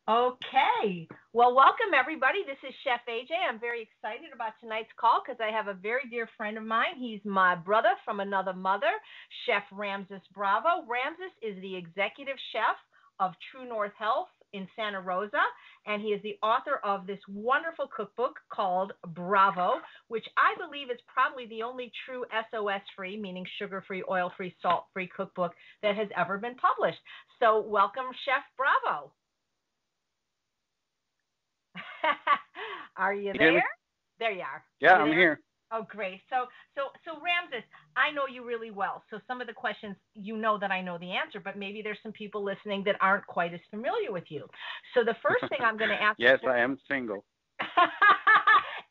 Okay. Well, welcome everybody. This is Chef AJ. I'm very excited about tonight's call because I have a very dear friend of mine. He's my brother from another mother, Chef Ramses Bravo. Ramses is the executive chef of TrueNorth Health in Santa Rosa, and he is the author of this wonderful cookbook called Bravo, which I believe is probably the only true SOS free, meaning sugar free, oil free, salt free cookbook that has ever been published. So, welcome, Chef Bravo. Are you You hear me? there? There you are. Yeah, You I'm there? here. Oh, great. So Ramses, I know you really well. So some of the questions, you know that I know the answer, but maybe there's some people listening that aren't quite as familiar with you. So the first thing I'm going to ask Yes, you, I am single.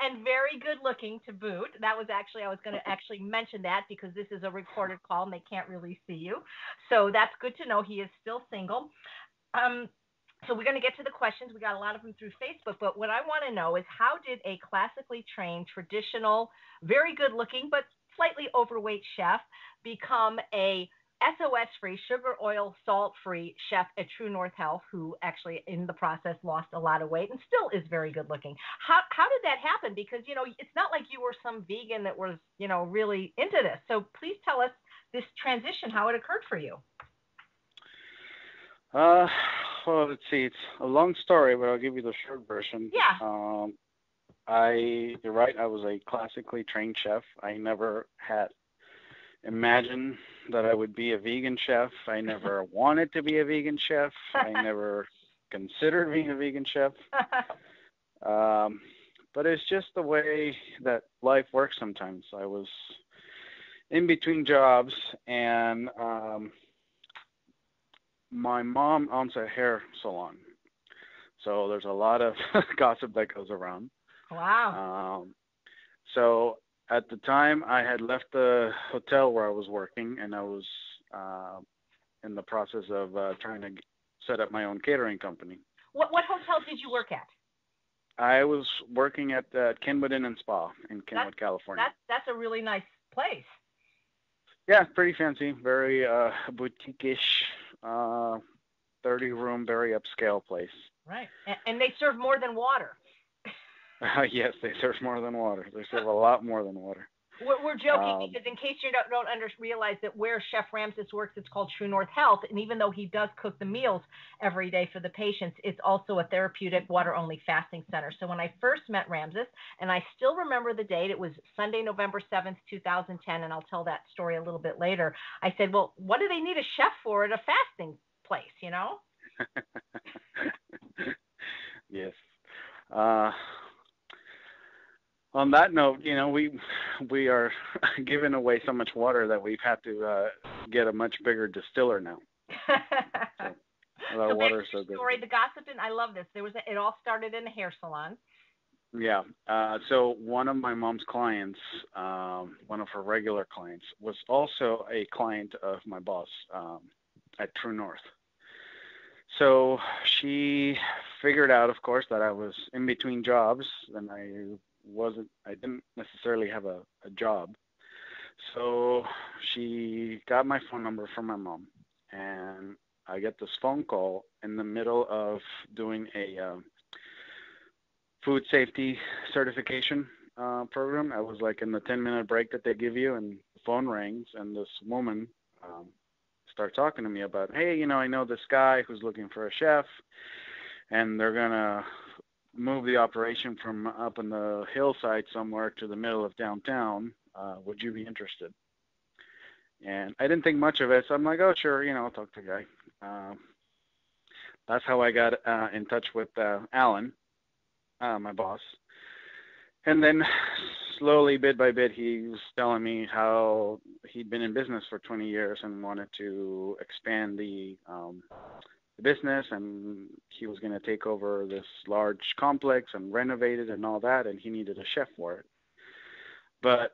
and very good looking to boot. That was actually, I was going to actually mention that because this is a recorded call and they can't really see you. So that's good to know. He is still single. Um, so we're going to get to the questions. We got a lot of them through Facebook, but what I want to know is how did a classically trained, traditional, very good looking, but slightly overweight chef become a SOS free, sugar, oil, salt free chef at True North Health, who actually in the process lost a lot of weight and still is very good looking. How did that happen? Because, it's not like you were some vegan that was, really into this. So please tell us this transition, how it occurred for you. Uh, well, let's see. It's a long story, but I'll give you the short version. Yeah. You're right. I was a classically trained chef. I never had imagined that I would be a vegan chef. I never wanted to be a vegan chef. I never considered being a vegan chef. Um, but it's just the way that life works sometimes. I was in between jobs, and my mom owns a hair salon, so there's a lot of gossip that goes around. Wow. Um, so at the time, I had left the hotel where I was working, and I was uh, in the process of trying to set up my own catering company. What hotel did you work at? I was working at Kenwood Inn and Spa in That Kenwood, California. that's a really nice place. Yeah, pretty fancy, very boutique-ish, uh, 30-room, very upscale place. Right. And they serve more than water. Yes, they serve more than water. They serve a lot more than water. We're joking Um, because in case you don't realize that where Chef Ramses works, it's called True North Health, and even though he does cook the meals every day for the patients, it's also a therapeutic water-only fasting center. So when I first met Ramses, and I still remember the date, it was Sunday, November 7th, 2010, and I'll tell that story a little bit later. I said, well, what do they need a chef for at a fasting place, you know? yes. Uh, on that note, we are giving away so much water that we've had to get a much bigger distiller now. So our So back water to is your so good. story, the gossip, and I love this. It all started in a hair salon. Yeah. So one of my mom's clients, one of her regular clients, was also a client of my boss at True North. So she figured out, of course, that I was in between jobs and I didn't necessarily have a job. So she got my phone number from my mom, and I get this phone call in the middle of doing a food safety certification program. I was like in the 10-minute break that they give you, and the phone rings, and this woman um, started talking to me about, hey, I know this guy who's looking for a chef, and they're gonna move the operation from up in the hillside somewhere to the middle of downtown. Would you be interested? And I didn't think much of it, so I'm like, oh, sure, I'll talk to the guy. Uh, that's how I got in touch with Alan, my boss. And then slowly, bit by bit, he was telling me how he'd been in business for 20 years and wanted to expand the business, and he was going to take over this large complex and renovate it and all that, and he needed a chef for it. But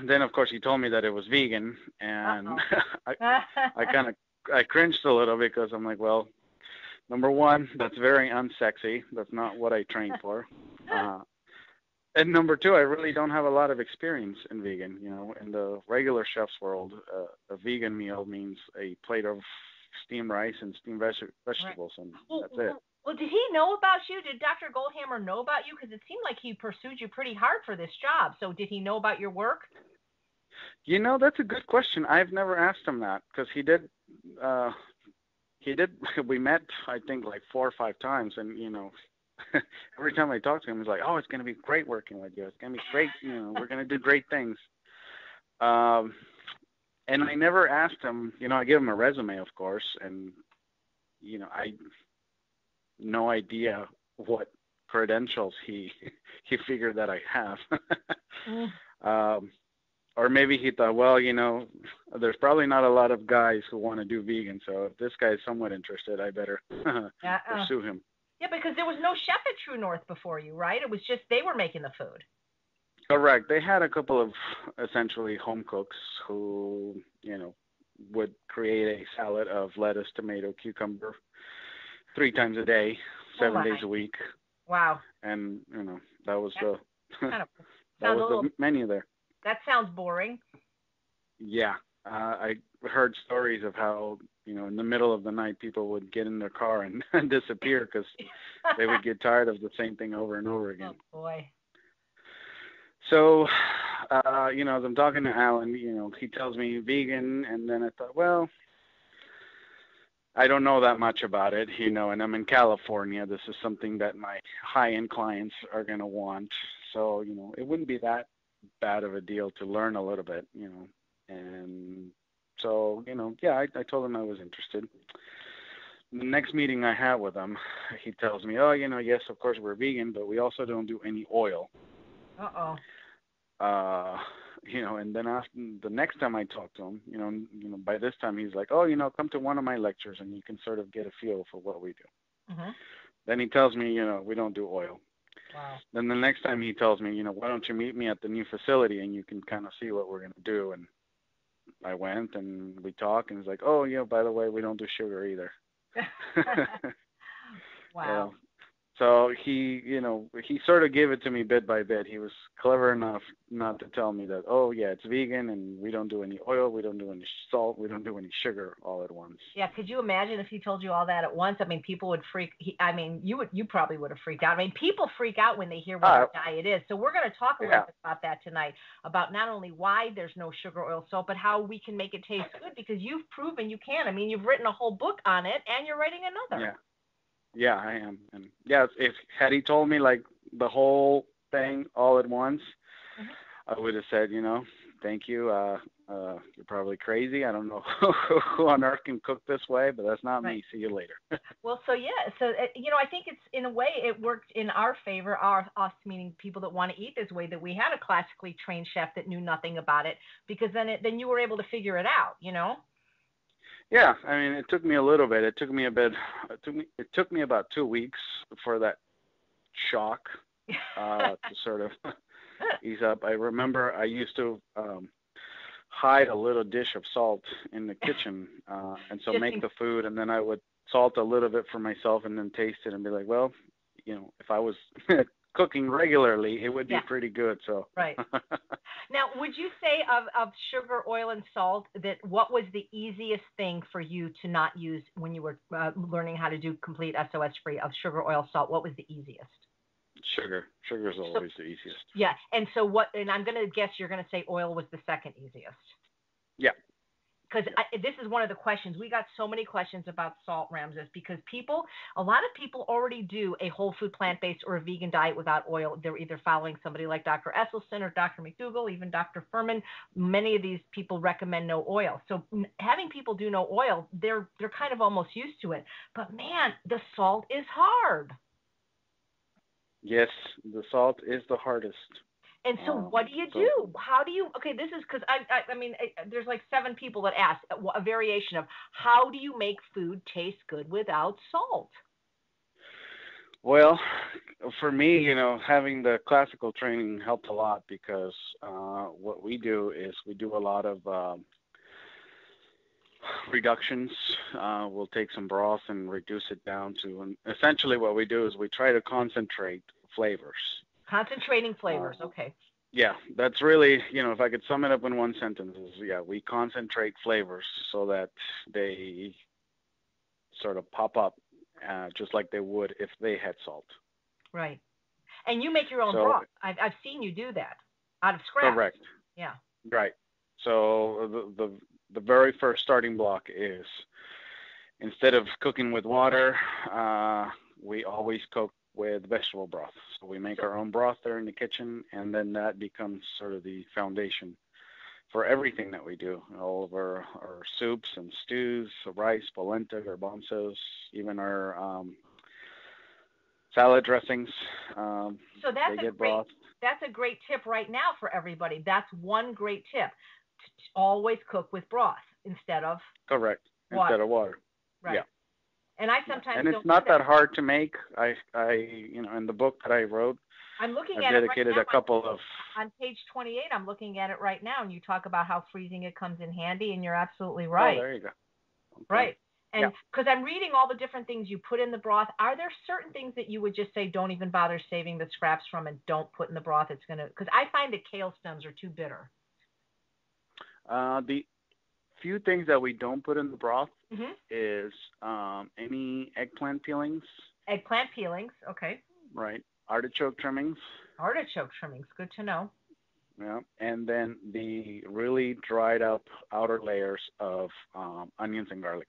then, of course, he told me that it was vegan, and Uh-oh. I, I kind of I cringed a little because I'm like, well, number one, that's very unsexy. That's not what I trained for. Uh, and number two, I really don't have a lot of experience in vegan. In the regular chef's world, a vegan meal means a plate of steamed rice and steamed Right. vegetables, and Well, that's it. Well, did he know about you? Did Dr. Goldhammer know about you? Because it seemed like he pursued you pretty hard for this job. So did he know about your work? That's a good question. I've never asked him that because he did. Uh, he did. We met, I think, like 4 or 5 times, and every time I talked to him, he's like, "Oh, it's gonna be great working with you. It's gonna be great. We're gonna do great things." Um, and I never asked him. I gave him a resume, of course, and I no idea what credentials he he figured that I have. Mm. um, or maybe he thought, well, there's probably not a lot of guys who want to do vegan, so if this guy is somewhat interested, I better pursue him. Yeah, because there was no chef at True North before you, right? It was just they were making the food. Correct. They had a couple of essentially home cooks who, would create a salad of lettuce, tomato, cucumber 3 times a day, 7 days a week. Wow. And, that was the kind of that was the menu there. That sounds boring. Yeah. I heard stories of how, in the middle of the night, people would get in their car and disappear because they would get tired of the same thing over and over again. Oh, boy. So, as I'm talking to Alan, he tells me vegan, and then I thought, well, I don't know that much about it, and I'm in California. This is something that my high-end clients are going to want. So, it wouldn't be that bad of a deal to learn a little bit, And so, I told him I was interested. The next meeting I had with him, he tells me, oh, yes, of course we're vegan, but we also don't do any oil. Uh-oh. And then after the next time I talked to him, by this time he's like, oh, come to one of my lectures and you can sort of get a feel for what we do. Mm-hmm. Then he tells me, we don't do oil. Wow. Then the next time he tells me, why don't you meet me at the new facility and you can kind of see what we're going to do. And I went and we talked and he's like, oh, by the way, we don't do sugar either. Wow. So he sort of gave it to me bit by bit. He was clever enough not to tell me that, oh, yeah, it's vegan and we don't do any oil, we don't do any salt, we don't do any sugar all at once. Yeah, could you imagine if he told you all that at once? I mean, people would freak. You probably would have freaked out. I mean, people freak out when they hear what our diet is. So we're going to talk a little bit about that tonight, about not only why there's no sugar, oil, salt, but how we can make it taste good, because you've proven you can. I mean, you've written a whole book on it, and you're writing another. Yeah. Yeah, I am. And had he told me like the whole thing all at once, I would have said, thank you. You're probably crazy. I don't know who on earth can cook this way, but that's not me. See you later. Well, so I think it's, in a way, it worked in our favor, us meaning people that want to eat this way, that we had a classically trained chef that knew nothing about it, because then you were able to figure it out, Yeah, I mean, it took me a little bit. It took me about 2 weeks for that shock to sort of ease up. I remember I used to hide a little dish of salt in the kitchen, and so make the food, and then I would salt a little bit for myself and then taste it and be like, well, if I was cooking regularly, it would be pretty good. So right. Now, would you say of sugar, oil, and salt, that what was the easiest thing for you to not use when you were learning how to do complete SOS free of sugar, oil, salt? What was the easiest? Sugar. Sugar is always the easiest. Yeah. And so and I'm going to guess you're going to say oil was the second easiest. Yeah. Because this is one of the questions. We got so many questions about salt, Ramses, because a lot of people already do a whole food plant-based or a vegan diet without oil. They're either following somebody like Dr. Esselstyn or Dr. McDougall, even Dr. Furman. Many of these people recommend no oil. So having people do no oil, they're kind of almost used to it. But man, the salt is hard. Yes, the salt is the hardest. And so what do you do? How do you, okay, this is because I mean, there's like 7 people that ask a variation of, how do you make food taste good without salt? Well, for me, having the classical training helped a lot, because what we do is we do a lot of reductions. We'll take some broth and reduce it down to, and essentially what we do is we try to concentrate flavors. Concentrating flavors, okay. Yeah, that's really, if I could sum it up in one sentence, we concentrate flavors so that they sort of pop up just like they would if they had salt. Right. And you make your own So, broth. I've seen you do that out of scraps. correct. Yeah. Right. So the very first starting block is, instead of cooking with water, we always cook with vegetable broth. So we make So our own broth there in the kitchen, and then that becomes sort of the foundation for everything that we do. All of our soups and stews, rice, polenta, garbanzos, even our salad dressings, so they get broth. that's a great tip right now for everybody. That's one great tip. Always cook with broth instead of Correct. water. Instead of water. Yeah. Right. And I Yeah. sometimes And it's don't do not that. that hard to make. In the book that I wrote, I'm looking I've at it right dedicated now a couple of. on page 28. I'm looking at it right now, and you talk about how freezing it comes in handy, and you're absolutely Oh, right. there you go. Okay. Right. Yeah. And because I'm reading all the different things you put in the broth, are there certain things that you would just say don't even bother saving the scraps from and don't put in the broth? It's going to, because I find that kale stems are too bitter. The few things that we don't put in the broth Mm-hmm. is any eggplant peelings, Eggplant peelings. Okay. right? Artichoke trimmings, Artichoke trimmings. Good to know. yeah, and then the really dried up outer layers of onions and garlic.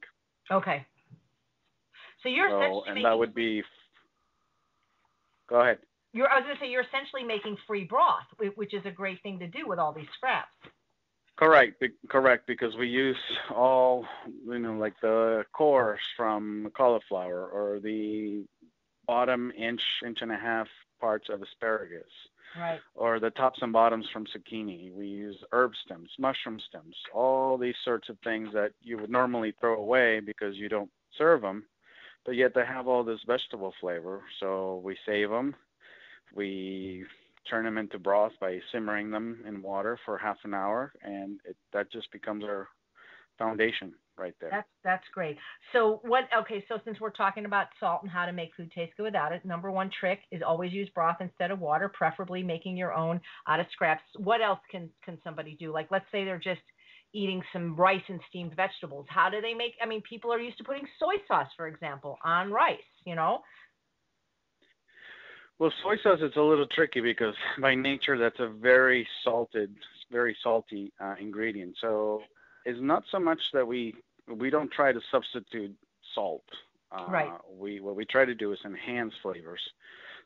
Okay. So you're So, essentially and that making would be. Go ahead. I was going to say you're essentially making free broth, which is a great thing to do with all these scraps. Correct, because we use all, like the cores from cauliflower or the bottom inch and a half parts of asparagus, Right. or the tops and bottoms from zucchini. We use herb stems, mushroom stems, all these sorts of things that you would normally throw away because you don't serve them, but yet they have all this vegetable flavor. So we save them. We turn them into broth by simmering them in water for half an hour, and that just becomes our foundation right there. That's great. So okay, so since we're talking about salt and how to make food taste good without it, number one trick is always use broth instead of water, preferably making your own out of scraps. What else can somebody do? Like, let's say they're just eating some rice and steamed vegetables. How do they make, I mean, people are used to putting soy sauce, for example, on rice. Well, soy sauce is a little tricky because by nature that's a very salty ingredient. So it's not so much that we don't try to substitute salt. Right. What we try to do is enhance flavors.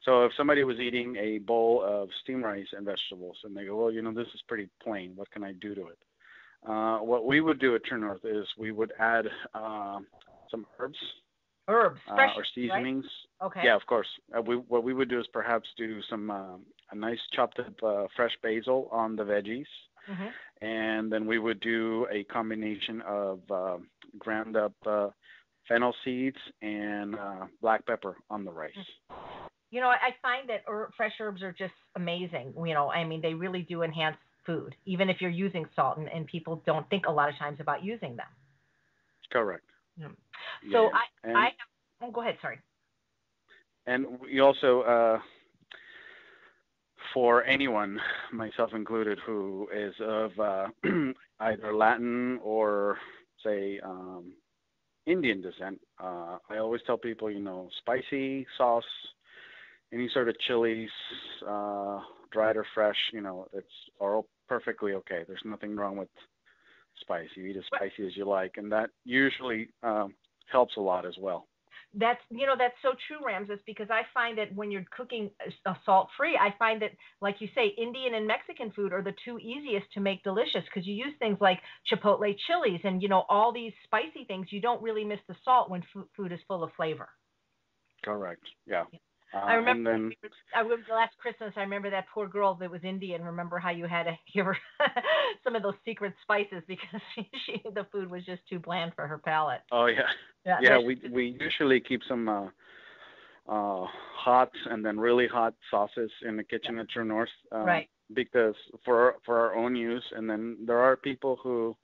So if somebody was eating a bowl of steamed rice and vegetables and they go, well, this is pretty plain. What can I do to it? What we would do at TrueNorth is we would add some herbs. Fresh, or seasonings. Right? Okay. Yeah, of course. What we would do is perhaps do some a nice chopped up fresh basil on the veggies, Mm-hmm. and then we would do a combination of ground up fennel seeds and black pepper on the rice. I find that fresh herbs are just amazing. I mean, they really do enhance food, even if you're using salt, and people don't think a lot of times about using them. Correct. So yeah. Go ahead, sorry. And we also, for anyone, myself included, who is of either Latin or, say, Indian descent, I always tell people, spicy sauce, any sort of chilies, dried or fresh, it's all perfectly okay. There's nothing wrong with spice. You eat as spicy as you like, and that usually helps a lot as well. That's so true, Ramses, because I find that when you're cooking salt-free, I find that, like you say, Indian and Mexican food are the two easiest to make delicious because you use things like chipotle chilies and, all these spicy things. You don't really miss the salt when food is full of flavor. Correct. Yeah. I remember, and then, I remember last Christmas, I remember that poor girl that was Indian. Remember how you had to give her some of those secret spices because the food was just too bland for her palate. Oh, yeah. Yeah, we usually keep some hot and then really hot sauces in the kitchen at TrueNorth. Right. Because for our own use, and then there are people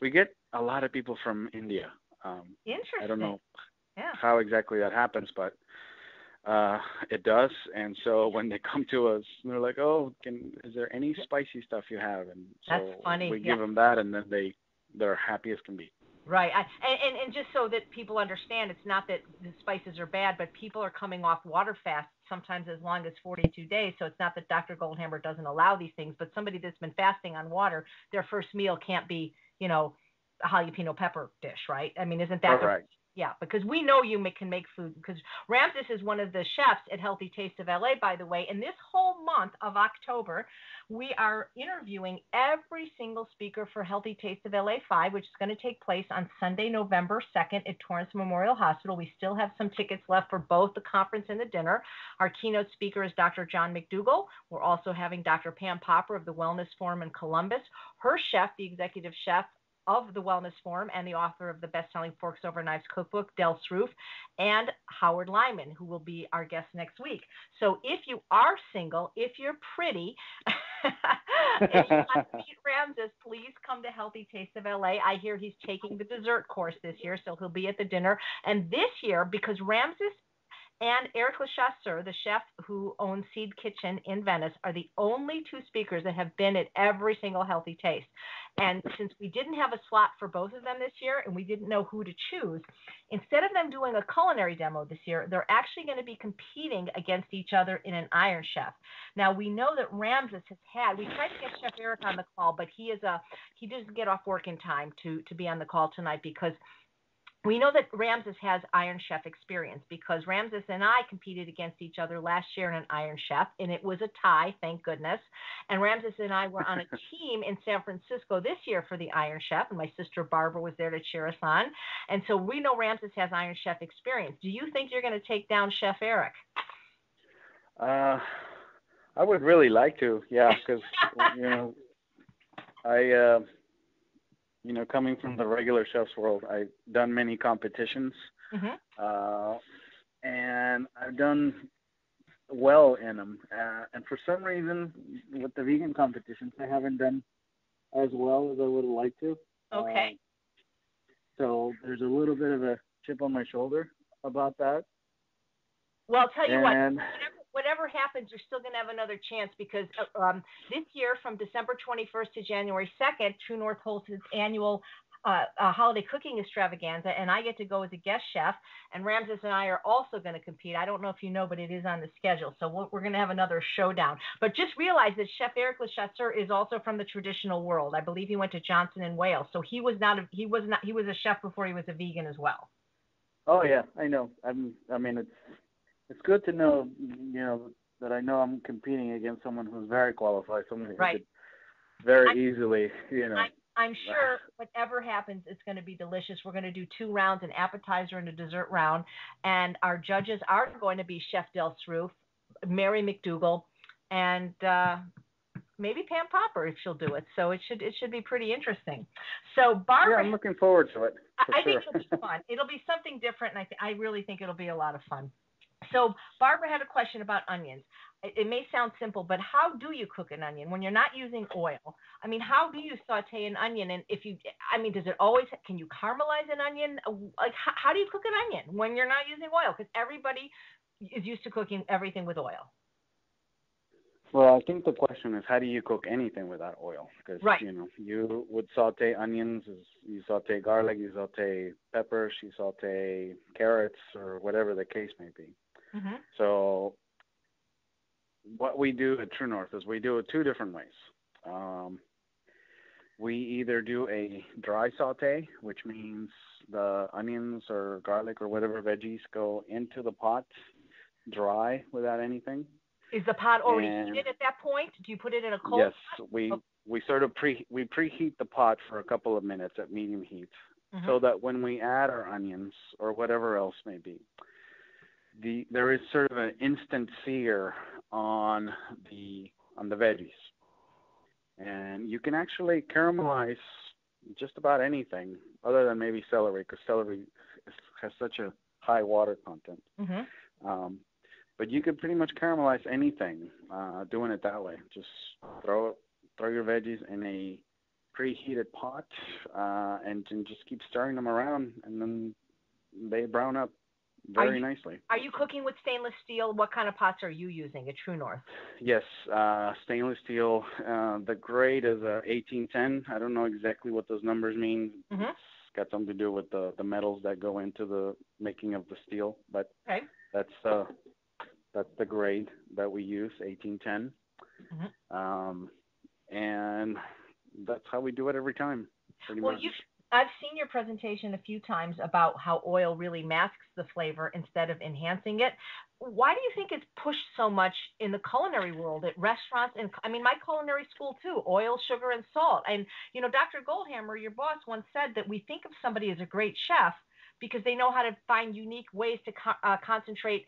we get a lot of people from India. Interesting. I don't know how exactly that happens, but it does. And so when they come to us, they're like, "Oh, is there any spicy stuff you have?" And so that's funny. we give them that, and then they're happy as can be. Right. And just so that people understand, it's not that the spices are bad, but people are coming off water fasts sometimes as long as 42 days. So it's not that Dr. Goldhammer doesn't allow these things, but somebody that's been fasting on water, their first meal can't be, a jalapeno pepper dish, right? I mean, isn't that the Correct. yeah, because we know you can make food. Because Ramses is one of the chefs at Healthy Taste of LA, by the way. And this whole month of October, we are interviewing every single speaker for Healthy Taste of LA 5, which is going to take place on Sunday, November 2nd at Torrance Memorial Hospital. We still have some tickets left for both the conference and the dinner. Our keynote speaker is Dr. John McDougall. We're also having Dr. Pam Popper of the Wellness Forum in Columbus. Her chef, the executive chef of the Wellness Forum and the author of the best-selling Forks Over Knives cookbook, Del Sroof, and Howard Lyman, who will be our guest next week. So if you are single, if you're pretty, and you want to meet Ramses, please come to Healthy Taste of LA. I hear he's taking the dessert course this year, so he'll be at the dinner. And this year, because Ramses and Eric Lechasseur, the chef who owns Seed Kitchen in Venice, are the only two speakers that have been at every single Healthy Taste. And since we didn't have a slot for both of them this year and we didn't know who to choose, instead of them doing a culinary demo this year, they're actually going to be competing against each other in an Iron Chef. Now, we know that Ramses we tried to get Chef Eric on the call, but he doesn't get off work in time to be on the call tonight because we know that Ramses has Iron Chef experience because Ramses and I competed against each other last year in an Iron Chef, and it was a tie, thank goodness. And Ramses and I were on a team in San Francisco this year for the Iron Chef, and my sister Barbara was there to cheer us on. And so we know Ramses has Iron Chef experience. Do you think you're going to take down Chef Eric? I would really like to, yeah, because I coming from the regular chef's world, I've done many competitions, and I've done well in them. And for some reason, with the vegan competitions, I haven't done as well as I would like to. Okay. So there's a little bit of a chip on my shoulder about that. Well, I'll tell you what, whatever happens, you're still going to have another chance because this year from December 21st to January 2nd, TrueNorth holds its annual holiday cooking extravaganza, and I get to go as a guest chef, and Ramses and I are also going to compete. I don't know if you know, but it is on the schedule, so we're going to have another showdown. But just realize that Chef Eric Lechasseur is also from the traditional world. I believe he went to Johnson and Wales, so he was a chef before he was a vegan as well. Oh yeah, I know. I mean, it's good to know, that I know I'm competing against someone who's very qualified, someone who could very easily, I'm sure whatever happens, it's going to be delicious. We're going to do 2 rounds, an appetizer and a dessert round. And our judges are going to be Chef Del Sroof, Mary McDougall, and maybe Pam Popper if she'll do it. So it should be pretty interesting. So Barbara, yeah, I'm looking forward to it. I think it'll be fun. It'll be something different, and I really think it'll be a lot of fun. So Barbara had a question about onions. It may sound simple, but how do you cook an onion when you're not using oil? I mean, how do you saute an onion? And does it always, can you caramelize an onion? Like, how do you cook an onion when you're not using oil? Because everybody is used to cooking everything with oil. Well, I think the question is, how do you cook anything without oil? Because, right. You would saute onions, you saute garlic, you saute peppers, you saute carrots, or whatever the case may be. Mm-hmm. So what we do at TrueNorth is we do it 2 different ways. We either do a dry saute, which means the onions or garlic or whatever veggies go into the pot dry without anything. Is the pot already heated at that point? Do you put it in a cold Yes, pot? we sort of preheat the pot for a couple of minutes at medium heat, so that when we add our onions or whatever else may be, there is sort of an instant sear on the veggies, and you can actually caramelize just about anything other than maybe celery, because celery has such a high water content. But you could pretty much caramelize anything doing it that way. Just throw your veggies in a preheated pot and just keep stirring them around, and then they brown up very nicely. Are you cooking with stainless steel? What kind of pots are you using at TrueNorth? Yes, stainless steel. The grade is 1810. I don't know exactly what those numbers mean. got something to do with the metals that go into the making of the steel. But Okay. that's the grade that we use, 1810. And that's how we do it every time, pretty Well, much. I've seen your presentation a few times about how oil really masks the flavor instead of enhancing it. Why do you think it's pushed so much in the culinary world at restaurants? And I mean, my culinary school too, oil, sugar, and salt. And, Dr. Goldhammer, your boss, once said that we think of somebody as a great chef because they know how to find unique ways to concentrate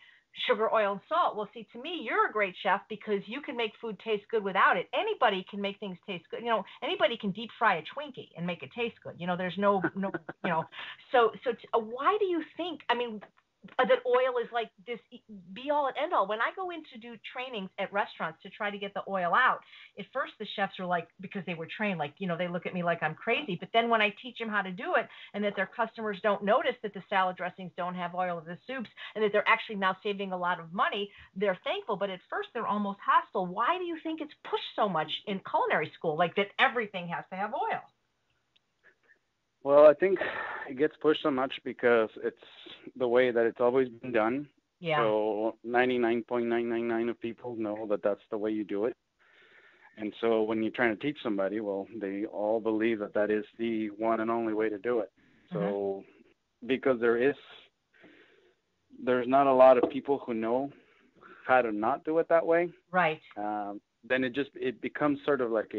sugar, oil, and salt. Well, see, to me, you're a great chef because you can make food taste good without it. Anybody can make things taste good. Anybody can deep fry a Twinkie and make it taste good. There's no, so why do you think, I mean, that oil is like this be all and end all? When I go in to do trainings at restaurants to try to get the oil out, at first the chefs are like, because they were trained, like, they look at me like I'm crazy. But then when I teach them how to do it and that their customers don't notice that the salad dressings don't have oil in the soups and that they're actually now saving a lot of money, they're thankful. But at first they're almost hostile. Why do you think it's pushed so much in culinary school, like that everything has to have oil? Well, I think it gets pushed so much because it's the way that it's always been done. Yeah. So 99.999 of people know that that's the way you do it. And so when you're trying to teach somebody, well, they all believe that that is the one and only way to do it. So because there's not a lot of people who know how to not do it that way. Right. Then it becomes sort of like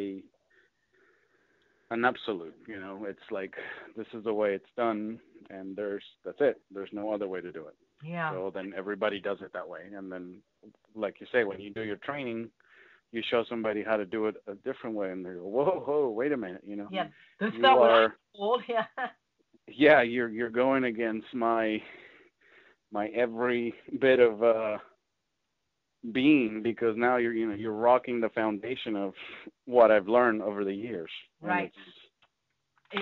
an absolute, it's like, this is the way it's done, and that's it. There's no other way to do it. Yeah. So then everybody does it that way. And then, like you say, when you do your training, you show somebody how to do it a different way, and they go, whoa, wait a minute, Yeah, that's not what I'm told. Yeah. Yeah, you're going against my every bit of being, because now you're rocking the foundation of what I've learned over the years. Right.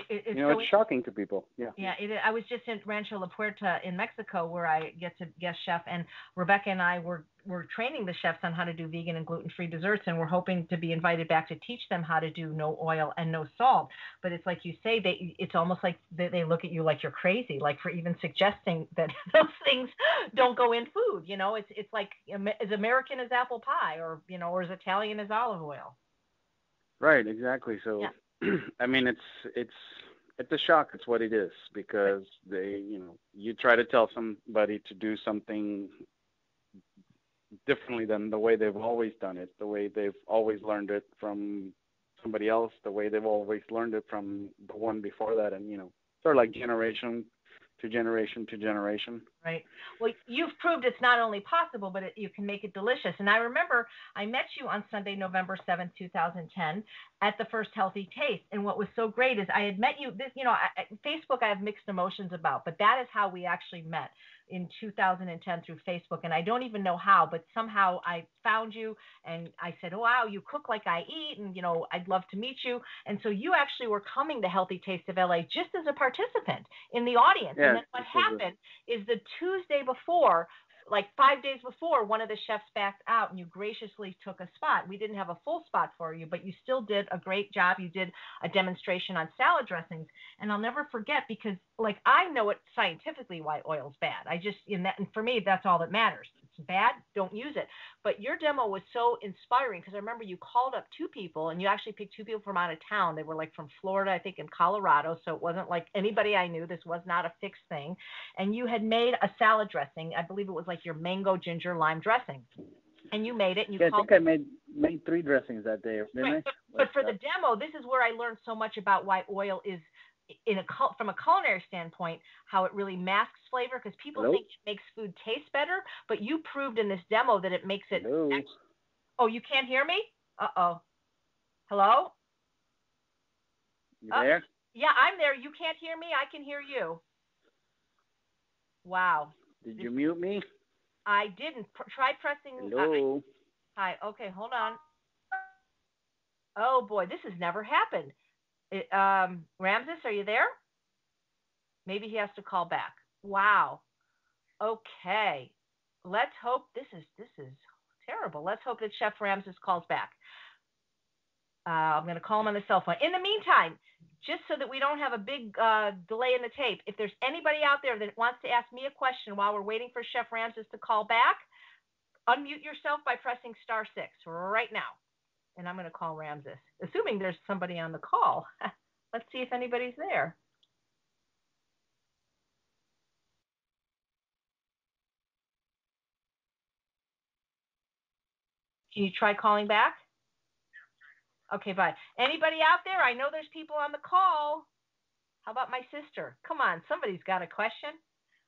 It's shocking to people. Yeah. Yeah. I was just in Rancho La Puerta in Mexico, where I get to guest chef, and Rebecca and I were training the chefs on how to do vegan and gluten-free desserts, and we're hoping to be invited back to teach them how to do no oil and no salt. But it's like you say, it's almost like they look at you like you're crazy, like for even suggesting that those things don't go in food. It's like as American as apple pie, or or as Italian as olive oil. Right. Exactly. So. Yeah. I mean, it's a shock. It's what it is, because you try to tell somebody to do something differently than the way they've always done it, the way they've always learned it from somebody else, the way they've always learned it from the one before that, and sort of like generation to generation to generation. Right. Well, you've proved it's not only possible, but you can make it delicious. And I remember I met you on Sunday, November 7th, 2010, at the first Healthy Taste. And what was so great is I had met you. Facebook I have mixed emotions about, but that is how we actually met, in 2010 through Facebook. And I don't even know how, but somehow I found you, and I said, oh, wow, you cook like I eat, and I'd love to meet you. And so you actually were coming to Healthy Taste of LA just as a participant in the audience. Yeah, and then what happened is the Tuesday before, like 5 days before, one of the chefs backed out, and you graciously took a spot. We didn't have a full spot for you, but you still did a great job. You did a demonstration on salad dressings, and I'll never forget, because like I know it scientifically why oil's bad. And for me, that's all that matters. It's bad, don't use it. But your demo was so inspiring, because I remember you called up two people, and you actually picked two people from out of town. They were like from Florida, I think, and Colorado, so it wasn't like anybody I knew. This was not a fixed thing. And you had made a salad dressing. I believe it was like your mango, ginger, lime dressing. And you made it. And I think I made 3 dressings that day, didn't I? But for the demo, this is where I learned so much about why oil is, from a culinary standpoint, how it really masks flavor, because people think it makes food taste better, but you proved in this demo that it makes it. Oh, you can't hear me? Uh-oh. Hello? You there? Yeah, I'm there. You can't hear me? I can hear you. Wow. Did you mute me? I didn't. Try pressing. Hello. Hi. Okay, hold on. Oh boy, this has never happened. Ramses, are you there? Maybe he has to call back. Wow. Okay. Let's hope this is terrible. Let's hope that Chef Ramses calls back. I'm going to call him on the cell phone. In the meantime, just so that we don't have a big delay in the tape, if there's anybody out there that wants to ask me a question while we're waiting for Chef Ramses to call back, unmute yourself by pressing *6 right now. And I'm going to call Ramses, assuming there's somebody on the call. Let's see if anybody's there. Can you try calling back? Okay, bye. Anybody out there? I know there's people on the call. How about my sister? Come on, somebody's got a question.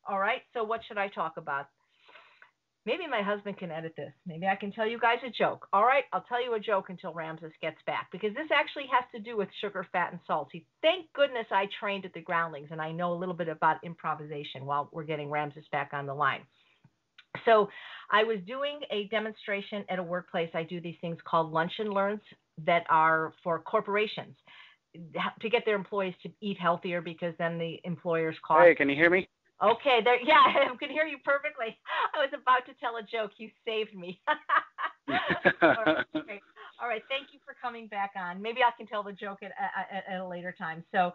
All right, so what should I talk about? Maybe my husband can edit this. Maybe I can tell you guys a joke. All right, I'll tell you a joke until Ramses gets back, because this actually has to do with sugar, fat, and salt. See, thank goodness I trained at the Groundlings, and I know a little bit about improvisation while we're getting Ramses back on the line. So I was doing a demonstration at a workplace. I do these things called lunch and learns that are for corporations to get their employees to eat healthier, because then the employers cost. Hey, can you hear me? Okay, there. Yeah, I can hear you perfectly. I was about to tell a joke. You saved me. All right. Thank you for coming back on. Maybe I can tell the joke at a later time. So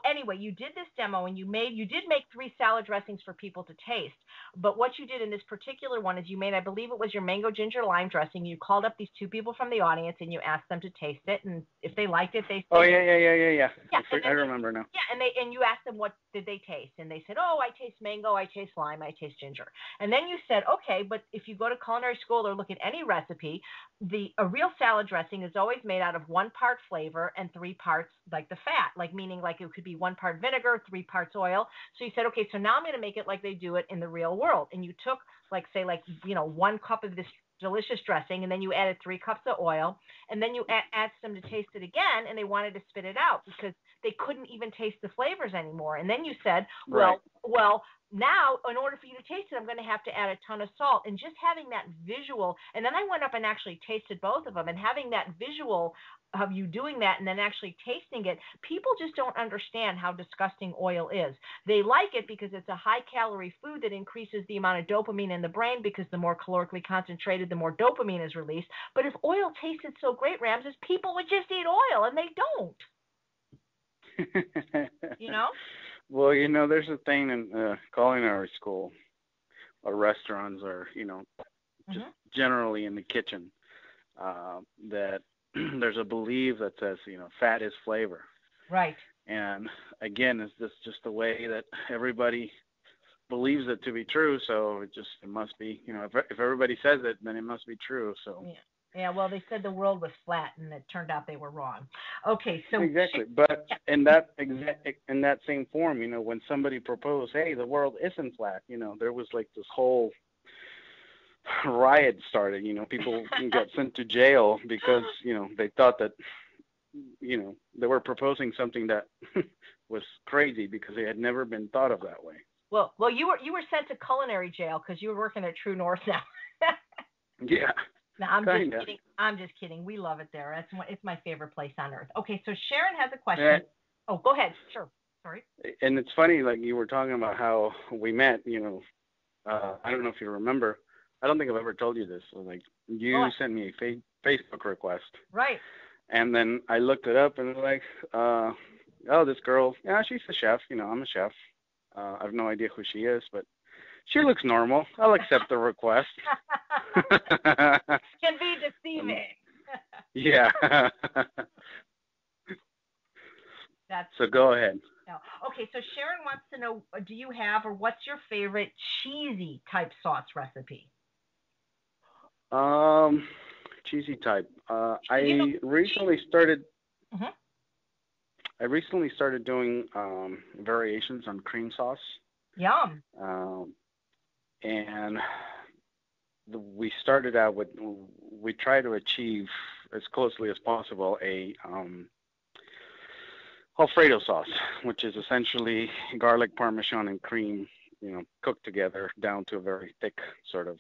anyway, you did this demo and you did make 3 salad dressings for people to taste. But what you did in this particular one is you made, I believe it was your mango ginger lime dressing. You called up these 2 people from the audience and you asked them to taste it, and if they liked it, they. Oh yeah. Yeah, I remember now. Yeah, and you asked them what did they taste, and they said, oh, I taste mango, I taste lime, I taste ginger. And then you said, okay, but if you go to culinary school or look at any recipe, a real salad dressing is always made out of 1 part flavor and 3 parts like the fat, like meaning like it could be 1 part vinegar, 3 parts oil. So you said, okay, so now I'm going to make it like they do it in the real world. And you took 1 cup of this delicious dressing, and then you added 3 cups of oil, and then you asked them to taste it again, and they wanted to spit it out because they couldn't even taste the flavors anymore. And then you said, well, now in order for you to taste it, I'm going to have to add a ton of salt. And just having that visual, and then I went up and actually tasted both of them, and having that visual of you doing that and then actually tasting it, people just don't understand how disgusting oil is. They like it because it's a high-calorie food that increases the amount of dopamine in the brain, because the more calorically concentrated, the more dopamine is released. But if oil tasted so great, Ramses, people would just eat oil, and they don't. You know? Well, there's a thing in culinary school or restaurants or, just generally in the kitchen that there's a belief that says, fat is flavor. Right. And again, it's just the way that everybody believes it to be true. So it must be, if everybody says it, then it must be true. So. Yeah, well, they said the world was flat, and it turned out they were wrong. Okay, so exactly, but in that same form, when somebody proposed, hey, the world isn't flat, there was like this whole riot started. People got sent to jail because they thought that they were proposing something that was crazy because they had never been thought of that way. Well, you were sent to culinary jail because you were working at TrueNorth now. Yeah. No, I'm just kidding. I'm just kidding. We love it there. It's my favorite place on earth. Okay, so Sharon has a question. Oh, go ahead. Sure. Sorry. And it's funny, like you were talking about how we met. I don't know if you remember. I don't think I've ever told you this. So, like you sent me a Facebook request. Right. And then I looked it up and like, oh, this girl. Yeah, she's a chef. I'm a chef. I have no idea who she is, but she looks normal. I'll accept the request. Can be deceiving. Yeah. So go ahead. Okay, so Sharon wants to know, do you have, or what's your favorite cheesy type sauce recipe? Cheesy type. I recently started doing variations on cream sauce. Yum. And we started out with, we try to achieve as closely as possible a Alfredo sauce, which is essentially garlic, Parmesan, and cream, cooked together down to a very thick sort of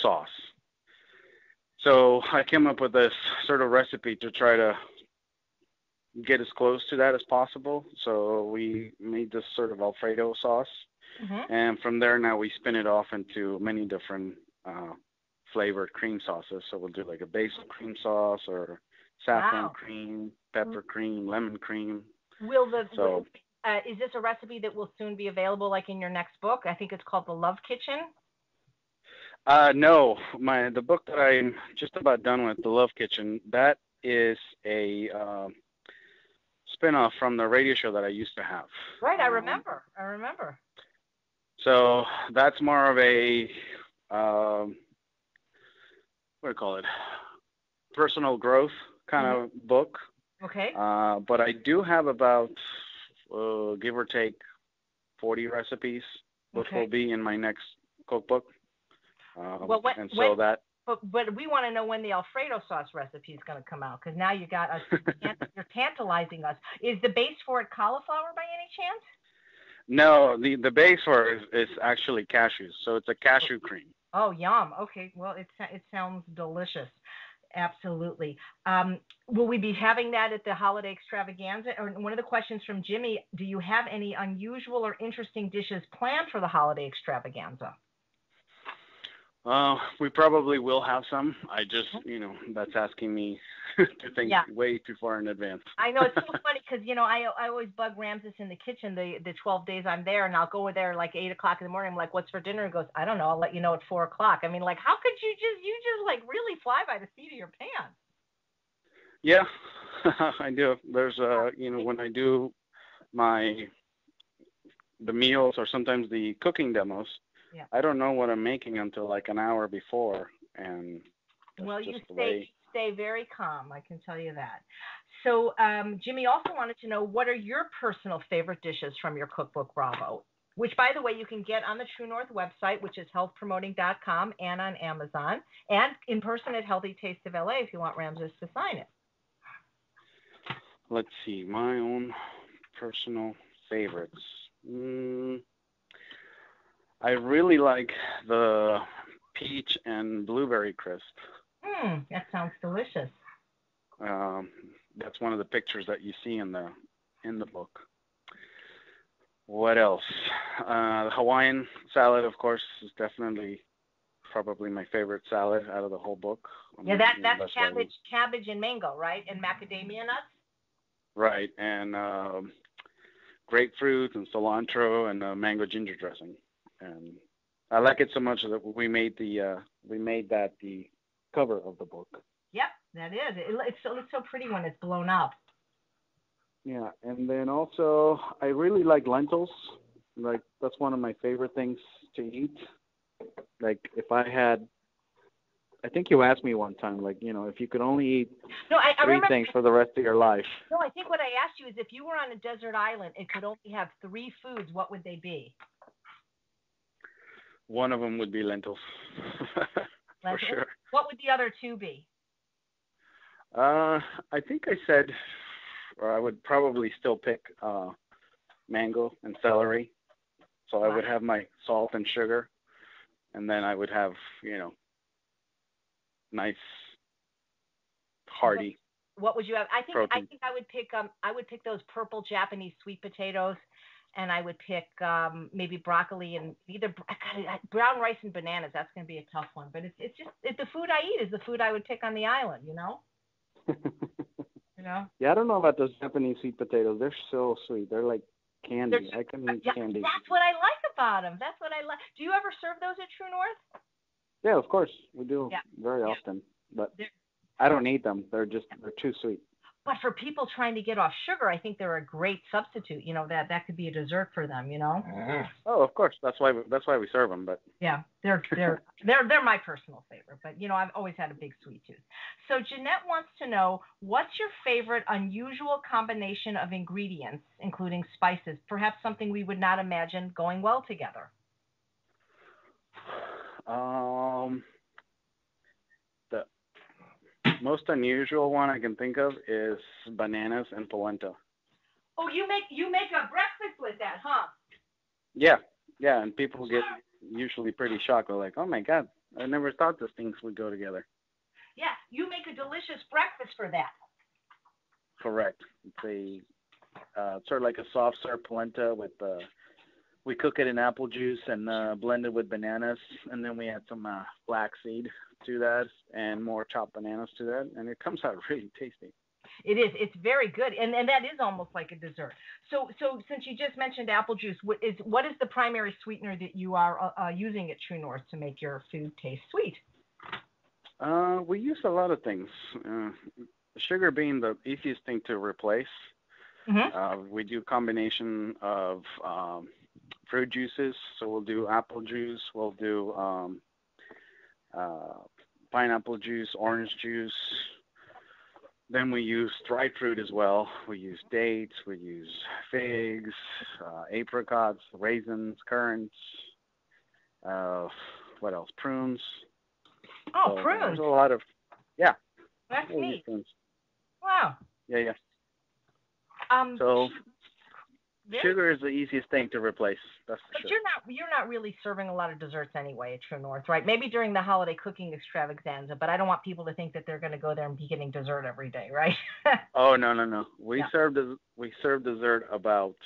sauce. So I came up with this sort of recipe to try to get as close to that as possible. So we made this sort of Alfredo sauce. And from there, now we spin it off into many different flavored cream sauces. So we'll do like a basil cream sauce or saffron Wow. cream, pepper cream, lemon cream. So Is this a recipe that will soon be available, like in your next book? I think it's called The Love Kitchen. no, the book that I'm just about done with, The Love Kitchen, that is a spin-off from the radio show that I used to have. Right, I remember. I remember. So that's more of a what do you call it? Personal growth kind of book. Okay. But I do have about give or take 40 recipes, which will be in my next cookbook. Well, but we want to know when the Alfredo sauce recipe is going to come out, because now you got us. You're tantalizing us. Is the base for it cauliflower by any chance? No, the base for it is actually cashews, so it's a cashew cream. Oh, yum. Okay, well, it sounds delicious. Absolutely. Will we be having that at the holiday extravaganza? Or one of the questions from Jimmy: do you have any unusual or interesting dishes planned for the holiday extravaganza? We probably will have some. I just, that's asking me to think way too far in advance. I know, it's so funny because, I always bug Ramses in the kitchen the 12 days I'm there, and I'll go there like 8 o'clock in the morning. I'm like, what's for dinner? He goes, I don't know. I'll let you know at 4 o'clock. I mean, like, how could you just like really fly by the seat of your pants? Yeah, I do. There's, when I do the meals or sometimes the cooking demos, I don't know what I'm making until like an hour before, and you stay very calm, I can tell you that. So Jimmy also wanted to know, what are your personal favorite dishes from your cookbook, Bravo? Which, by the way, you can get on the TrueNorth website, which is healthpromoting.com, and on Amazon, and in person at Healthy Taste of LA if you want Ramses to sign it. Let's see, my own personal favorites. I really like the peach and blueberry crisp. That sounds delicious. That's one of the pictures that you see in the book. What else? The Hawaiian salad, of course, is definitely probably my favorite salad out of the whole book. That's cabbage and mango, right? And macadamia nuts? Right, and grapefruit and cilantro and mango ginger dressing. And I like it so much that we made that the cover of the book. Yep, that is. It looks so pretty when it's blown up. Yeah, and then also I really like lentils. Like, that's one of my favorite things to eat. Like, I think you asked me one time, like, if you could only eat three things for the rest of your life. No, I think what I asked you is, if you were on a desert island and could only have 3 foods, what would they be? One of them would be lentils, for sure. What would the other 2 be? I think I said, or I would probably still pick mango and celery. So I would have my salt and sugar, and then I would have, nice, hearty. What would you have? I think protein. I would pick those purple Japanese sweet potatoes. And I would pick maybe broccoli and either brown rice and bananas. That's going to be a tough one. But it's just the food I eat is the food I would pick on the island, Yeah, I don't know about those Japanese sweet potatoes. They're so sweet. They're like candy. I can eat candy. That's what I like about them. That's what I like. Do you ever serve those at TrueNorth? Yeah, of course. We do very often. But I don't eat them. They're too sweet. But for people trying to get off sugar, I think they're a great substitute. That could be a dessert for them. Oh, of course. That's why we serve them. But yeah, they're my personal favorite. But I've always had a big sweet tooth. So Jeanette wants to know, what's your favorite unusual combination of ingredients, including spices? Perhaps something we would not imagine going well together. The most unusual one I can think of is bananas and polenta. Oh, you make a breakfast with that, huh? Yeah, and people get usually pretty shocked. They're like, "Oh my God, I never thought those things would go together." Yeah, you make a delicious breakfast for that. Correct. It's sort of like a soft serve polenta with we cook it in apple juice and blend it with bananas, and then we add some flaxseed to that and more chopped bananas to that, and it comes out really tasty. It is. It's very good, and that is almost like a dessert. So since you just mentioned apple juice, what is the primary sweetener that you are using at True North to make your food taste sweet? We use a lot of things. Sugar being the easiest thing to replace. We do combination of fruit juices. So we'll do apple juice. We'll do pineapple juice, orange juice. Then we use dried fruit as well. We use dates. We use figs, apricots, raisins, currants. What else? Prunes. Oh, so prunes. There's a lot of, yeah. That's we'll neat. Prunes. Wow. Yeah. So sugar is the easiest thing to replace. That's for sure. You're not really serving a lot of desserts anyway at True North, right? Maybe during the holiday cooking extravaganza, but I don't want people to think that they're going to go there and be getting dessert every day, right? Oh no. We serve dessert about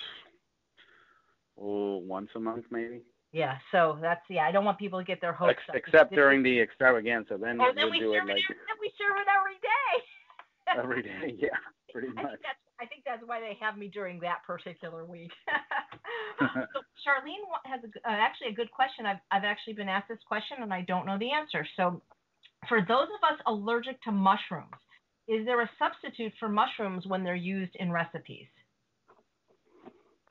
once a month maybe. Yeah, so I don't want people to get their hopes up. Except during the extravaganza, then we do it like we serve it every day. Every day, yeah, pretty much. I think that's why they have me during that particular week. So Charlene has actually a good question. I've actually been asked this question and I don't know the answer. So for those of us allergic to mushrooms, is there a substitute for mushrooms when they're used in recipes?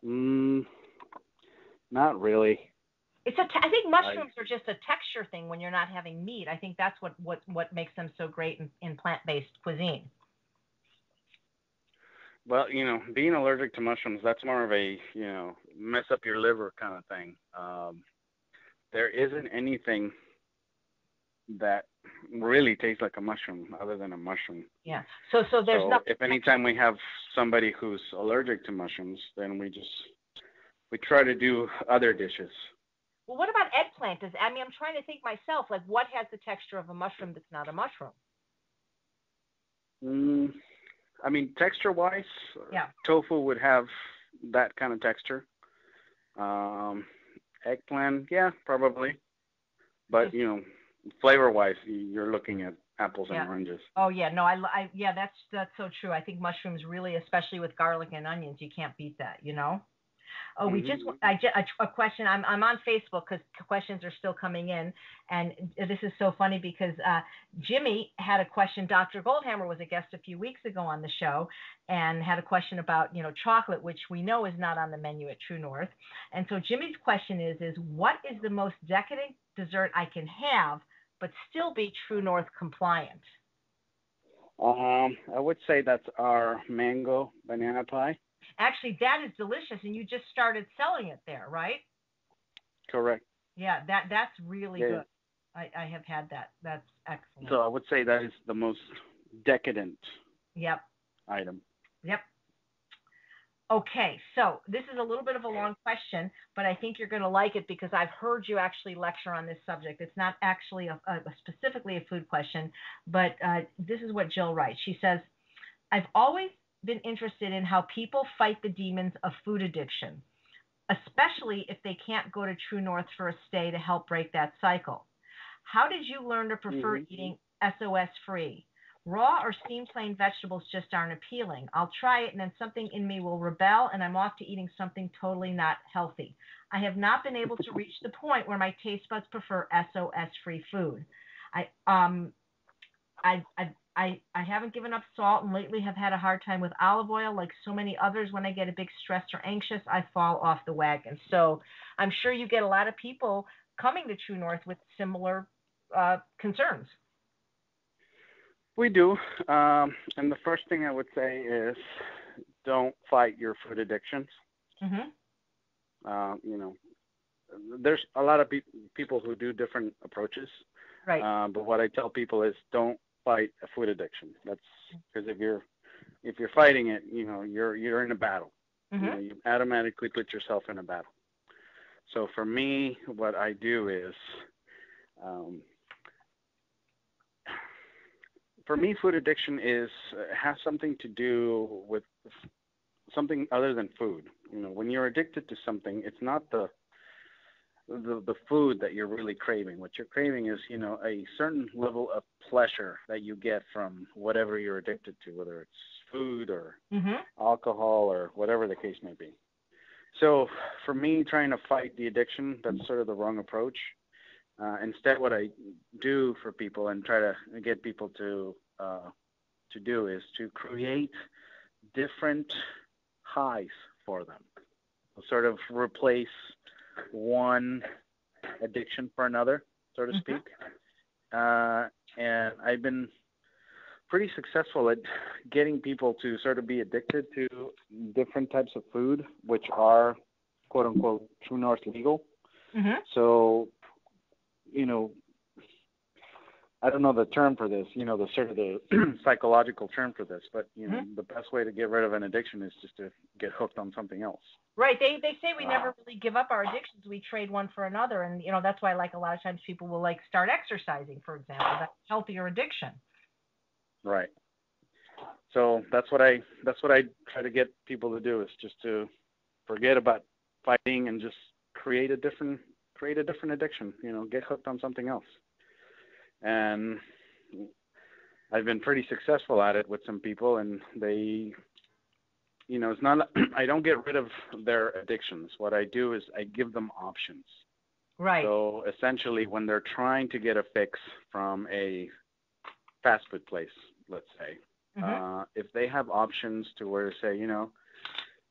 Not really. I think mushrooms are just a texture thing when you're not having meat. I think that's what makes them so great in plant-based cuisine. Well, being allergic to mushrooms, that's more of a, mess up your liver kind of thing. There isn't anything that really tastes like a mushroom other than a mushroom. Yeah. So there's nothing. If anytime we have somebody who's allergic to mushrooms, then we try to do other dishes. Well, what about eggplant? I'm trying to think myself, like what has the texture of a mushroom that's not a mushroom? Texture-wise, tofu would have that kind of texture. Eggplant, yeah, probably. But, flavor-wise, you're looking at apples and oranges. Oh, yeah. No, that's so true. I think mushrooms really, especially with garlic and onions, you can't beat that, Oh, a question. I'm on Facebook because questions are still coming in, and this is so funny because Jimmy had a question. Dr. Goldhammer was a guest a few weeks ago on the show, and had a question about chocolate, which we know is not on the menu at True North. And so Jimmy's question is what is the most decadent dessert I can have but still be True North compliant? I would say that's our mango banana pie. Actually, that is delicious, and you just started selling it there, right? Correct. Yeah, that's really good. I have had that. That's excellent. So I would say that is the most decadent item. Yep. Okay, so this is a little bit of a long question, but I think you're going to like it because I've heard you actually lecture on this subject. It's not actually specifically a food question, but this is what Jill writes. She says, I've always been interested in how people fight the demons of food addiction, especially if they can't go to True North for a stay to help break that cycle. How did you learn to prefer eating SOS free? Raw or steamed plain vegetables just aren't appealing. I'll try it and then something in me will rebel and I'm off to eating something totally not healthy. I have not been able to reach the point where my taste buds prefer SOS free food. I haven't given up salt and lately have had a hard time with olive oil. Like so many others, when I get a big stressed or anxious, I fall off the wagon. So I'm sure you get a lot of people coming to True North with similar concerns. We do. And the first thing I would say is don't fight your food addictions. There's a lot of people who do different approaches. Right. But what I tell people is don't fight a food addiction. That's because if you're fighting it, you're in a battle. You automatically put yourself in a battle. So for me, what I do is, for me, food addiction has something to do with something other than food. When you're addicted to something, it's not the the food that you're really craving. What you're craving is, a certain level of pleasure that you get from whatever you're addicted to, whether it's food or alcohol or whatever the case may be. So for me, trying to fight the addiction, that's sort of the wrong approach. Instead, what I do for people and try to get people to do is to create different highs for them. Sort of replace one addiction for another, so to speak. And I've been pretty successful at getting people to sort of be addicted to different types of food, which are, quote unquote, TrueNorth legal. So, I don't know the term for this, the sort of the psychological term for this, but, the best way to get rid of an addiction is just to get hooked on something else. Right. They say we never really give up our addictions. We trade one for another. And, that's why, like, a lot of times people will, like, start exercising, for example. That's a healthier addiction. Right. So that's what I try to get people to do, is just to forget about fighting and just create a different addiction, get hooked on something else. And I've been pretty successful at it with some people, and they, it's not, I don't get rid of their addictions. What I do is I give them options. Right. So essentially, when they're trying to get a fix from a fast food place, let's say, if they have options to where to say,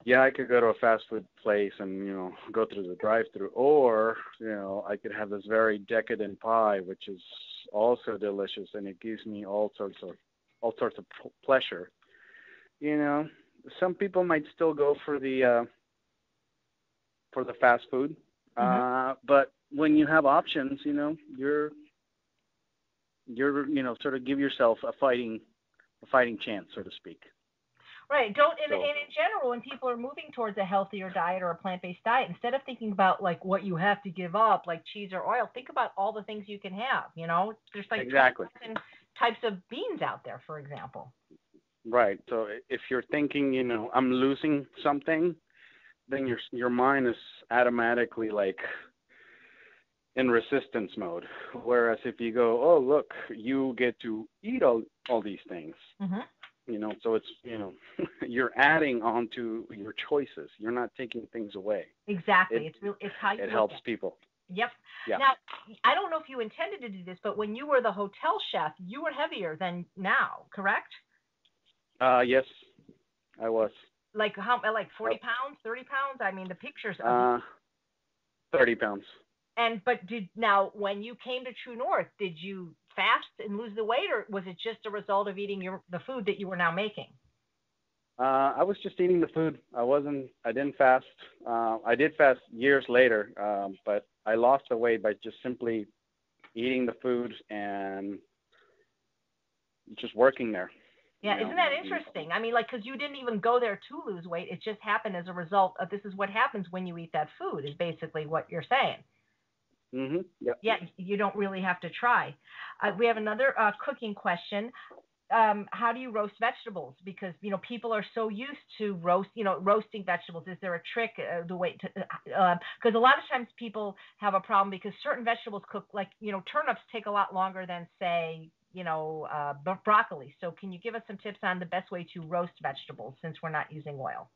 yeah, I could go to a fast food place and, go through the drive-through, or, I could have this very decadent pie, which is also delicious, and it gives me all sorts of pleasure. Some people might still go for the fast food, but when you have options, you're sort of give yourself a fighting chance, so to speak. Right. And in general, when people are moving towards a healthier diet or a plant-based diet, instead of thinking about like what you have to give up, like cheese or oil, think about all the things you can have. There's like exactly 20 types of beans out there, for example. Right. So if you're thinking, I'm losing something, then your mind is automatically like in resistance mode. Whereas if you go, oh look, you get to eat all these things. So it's, you're adding on to your choices. You're not taking things away. Exactly. It's how you it helps people. Yep. Yeah. Now, I don't know if you intended to do this, but when you were the hotel chef, you were heavier than now, correct? Yes, I was. Like how? Like 40 pounds, 30 pounds? I mean, the pictures. 30 pounds. But now when you came to TrueNorth, did you fast and lose the weight, or was it just a result of eating the food that you were now making? I was just eating the food. I didn't fast. I did fast years later, but I lost the weight by just simply eating the food and just working there. Yeah, isn't that interesting? I mean, like, because you didn't even go there to lose weight. It just happened as a result of this is what happens when you eat that food, is basically what you're saying. Yep. Yeah, you don't really have to try. We have another cooking question. How do you roast vegetables? Because, people are so used to roasting vegetables. Is there a trick, the way to, because a lot of times people have a problem because certain vegetables cook, like, turnips take a lot longer than, say, broccoli. So can you give us some tips on the best way to roast vegetables since we're not using oil?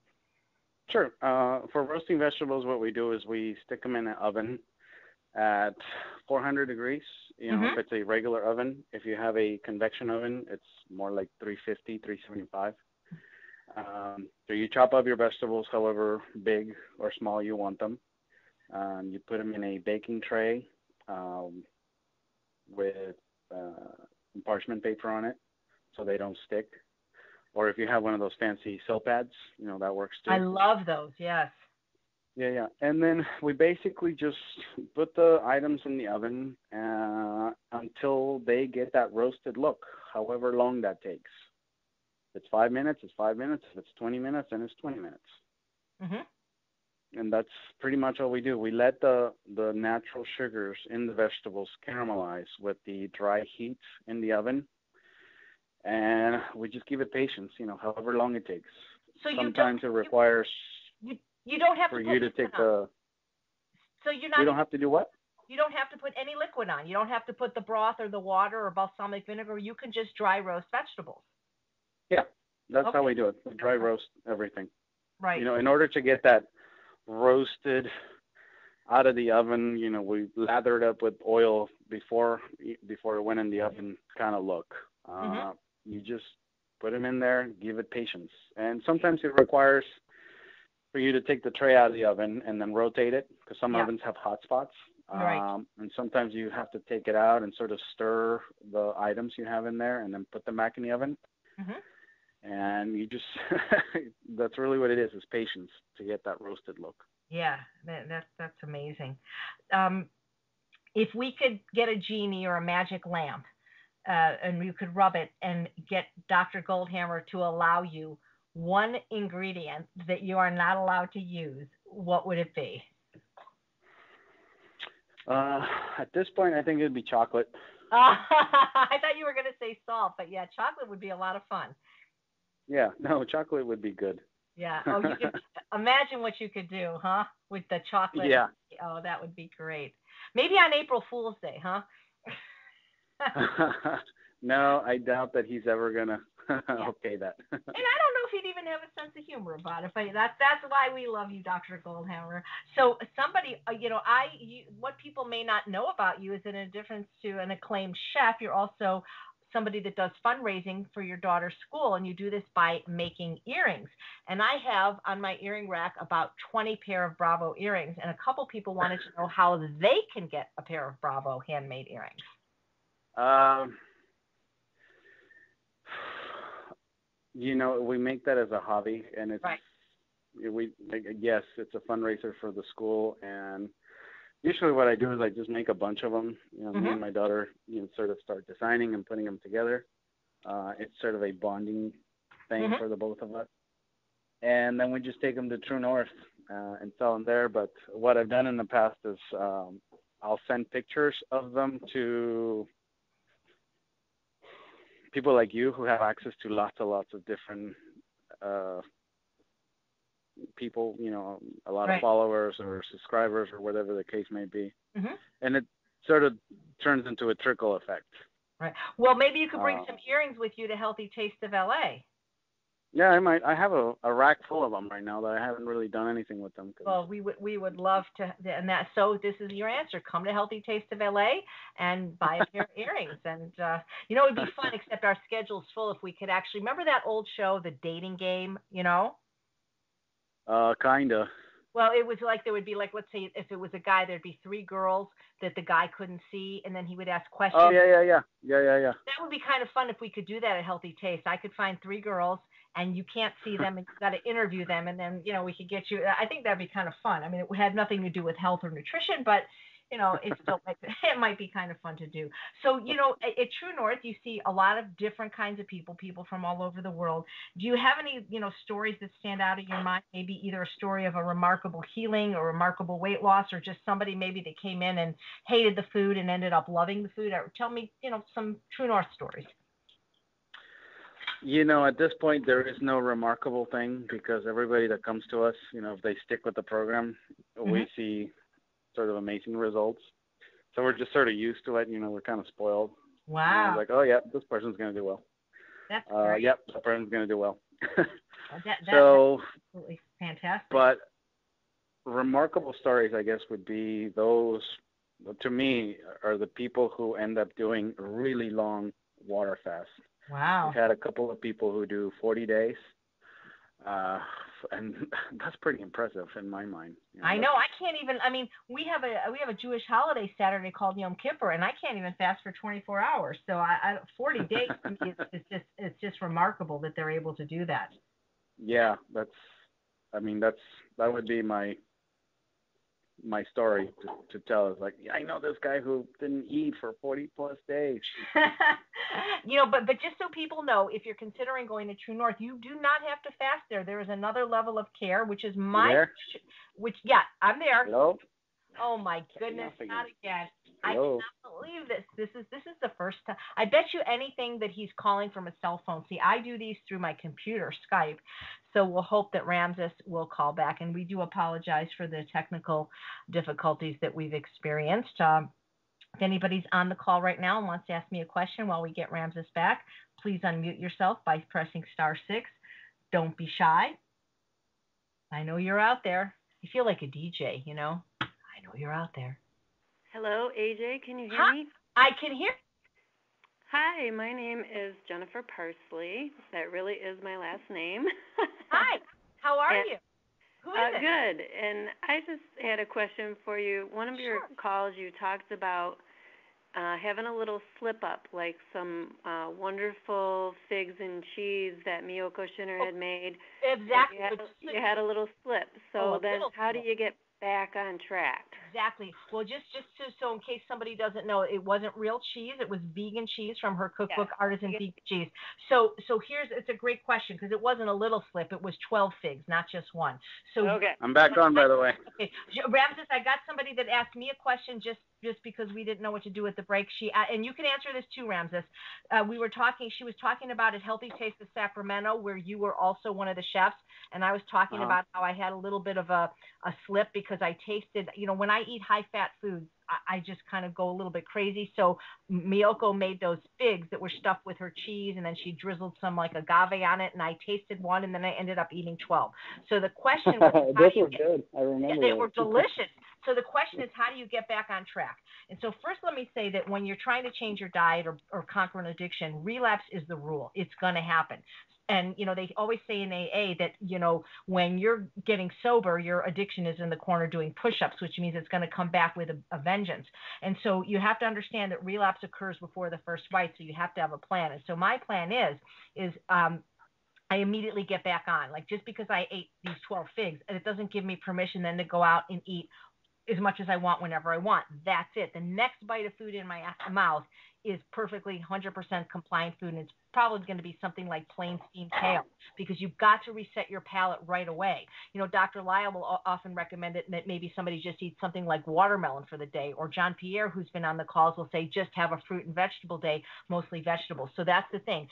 Sure. For roasting vegetables, what we do is we stick them in an oven at 400 degrees, if it's a regular oven. If you have a convection oven, it's more like 350, 375. So you chop up your vegetables however big or small you want them. You put them in a baking tray with parchment paper on it so they don't stick. Or if you have one of those fancy soap pads, that works too. I love those, yes. Yeah. And then we basically just put the items in the oven until they get that roasted look, however long that takes. If it's 5 minutes, it's 5 minutes. If it's 20 minutes, then it's 20 minutes. And that's pretty much all we do. We let the natural sugars in the vegetables caramelize with the dry heat in the oven. And we just give it patience, however long it takes. So sometimes it requires... You don't have for to you to take the. So you're We not don't have to do what? you don't have to put any liquid on. You don't have to put the broth or the water or balsamic vinegar. You can just dry roast vegetables. Yeah, that's Okay. how we do it. We dry roast everything. Right. You know, in order to get that roasted out of the oven, you know, we lather it up with oil before it went in the oven kind of look. You just put them in there, give it patience. And sometimes it requires for you to take the tray out of the oven and then rotate it, because some ovens have hot spots. Right. And sometimes you have to take it out and sort of stir the items you have in there and then put them back in the oven. And you just, that's really what it is patience to get that roasted look. Yeah, that's amazing. If we could get a genie or a magic lamp, and you could rub it and get Dr. Goldhammer to allow you one ingredient that you are not allowed to use, what would it be? At this point, I think it'd be chocolate. I thought you were going to say salt, but yeah, chocolate would be a lot of fun. Yeah, no, chocolate would be good. Yeah. Oh, you could imagine what you could do, huh? With the chocolate. Yeah. Oh, that would be great. Maybe on April Fool's Day, huh? No, I doubt that he's ever gonna okay that. And I don't know if he'd even have a sense of humor about it, but that's why we love you, Dr. Goldhammer. So somebody, what people may not know about you is that in addition to an acclaimed chef, you're also somebody that does fundraising for your daughter's school, and you do this by making earrings. And I have on my earring rack about 20 pair of Bravo earrings, and a couple people wanted to know how they can get a pair of Bravo handmade earrings. You know, we make that as a hobby, and it's right. Yes, it's a fundraiser for the school, and usually what I do is I just make a bunch of them. You know, me and my daughter, sort of start designing and putting them together. It's sort of a bonding thing for the both of us, and then we just take them to TrueNorth and sell them there. But what I've done in the past is I'll send pictures of them to people like you who have access to lots of different people, a lot of followers or subscribers or whatever the case may be. And it sort of turns into a trickle effect. Right. Well, maybe you could bring some earrings with you to Healthy Taste of LA. Yeah, I might. I have a rack full of them right now that I haven't really done anything with them. Well, we would love to, and that. So this is your answer. Come to Healthy Taste of LA and buy a pair of earrings, and it'd be fun. Except our schedule's full. If we could actually remember that old show, The Dating Game, Kinda. Well, it was like there would be, like, let's say if it was a guy, there'd be 3 girls that the guy couldn't see, and then he would ask questions. Oh, yeah. That would be kind of fun if we could do that at Healthy Taste. I could find 3 girls, and you can't see them, and you've got to interview them, and then, we could get you. I think that'd be kind of fun. I mean, it had nothing to do with health or nutrition, but, it still it might be kind of fun to do. So, at TrueNorth, you see a lot of different kinds of people from all over the world. Do you have any, stories that stand out in your mind? Maybe either a story of a remarkable healing or remarkable weight loss, or just somebody maybe that came in and hated the food and ended up loving the food? Or tell me, some TrueNorth stories. At this point, there is no remarkable thing, because everybody that comes to us, if they stick with the program, we see sort of amazing results. So we're just sort of used to it. We're kind of spoiled. Wow. Like, oh, yeah, this person's going to do well. That's great. Yep, that person's going to do well. That's absolutely fantastic. But remarkable stories, I guess, would be those, to me, are the people who end up doing really long water fasts. Wow. We've had a couple of people who do 40 days. And that's pretty impressive in my mind. I know. I can't even. I mean, we have a Jewish holiday Saturday called Yom Kippur, and I can't even fast for 24 hours. So 40 days to me it's just remarkable that they're able to do that. Yeah, that would be my story to tell. Is like, I know this guy who didn't eat for 40 plus days. But just so people know, if you're considering going to TrueNorth, you do not have to fast there. There is another level of care, which is I'm there. Hello? Oh my Checking goodness, off again. not again. I Hello. cannot believe this. This is the first time. I bet you anything that he's calling from a cell phone. See, I do these through my computer, Skype. So we'll hope that Ramses will call back. And we do apologize for the technical difficulties that we've experienced. If anybody's on the call right now and wants to ask me a question while we get Ramses back, please unmute yourself by pressing *6. Don't be shy. I know you're out there. You feel like a DJ, you know? I know you're out there. Hello, AJ. Can you hear Hi, me? I can hear. Hi, my name is Jennifer Parsley. That really is my last name. Hi, how are and, you? Who is it? Good. And I just had a question for you. One of your calls, you talked about having a little slip up, like some wonderful figs and cheese that Miyoko Shinner had made. Exactly. You had a little slip. So then how do you get back on track? Exactly. Well, just so in case somebody doesn't know, it wasn't real cheese. It was vegan cheese from her cookbook, Artisan Vegan Cheese. So it's a great question because it wasn't a little slip. It was 12 figs, not just one. So okay. I'm back on, by the way. Okay, Ramses, I got somebody that asked me a question just because we didn't know what to do at the break. And you can answer this too, Ramses. She was talking about at Healthy Taste of Sacramento, where you were also one of the chefs, and I was talking about how I had a little bit of a slip because I tasted, when I eat high-fat foods, I just kind of go a little bit crazy. So Miyoko made those figs that were stuffed with her cheese, and then she drizzled some like agave on it, and I tasted one, and then I ended up eating 12. So the question was, those were good. I remember. They were delicious. So the question is, how do you get back on track? And so first, let me say that when you're trying to change your diet or conquer an addiction, relapse is the rule. It's going to happen. And, they always say in AA that, when you're getting sober, your addiction is in the corner doing push-ups, which means it's going to come back with a vengeance. And so you have to understand that relapse occurs before the first bite, so you have to have a plan. And so my plan is I immediately get back on. Like, just because I ate these 12 figs, and it doesn't give me permission then to go out and eat as much as I want whenever I want. That's it. The next bite of food in my mouth is perfectly 100% compliant food, and it's probably going to be something like plain steamed kale, because you've got to reset your palate right away. Dr. Lyle will often recommend it that maybe somebody just eats something like watermelon for the day, or John Pierre, who's been on the calls, will say just have a fruit and vegetable day, mostly vegetables. So that's the thing.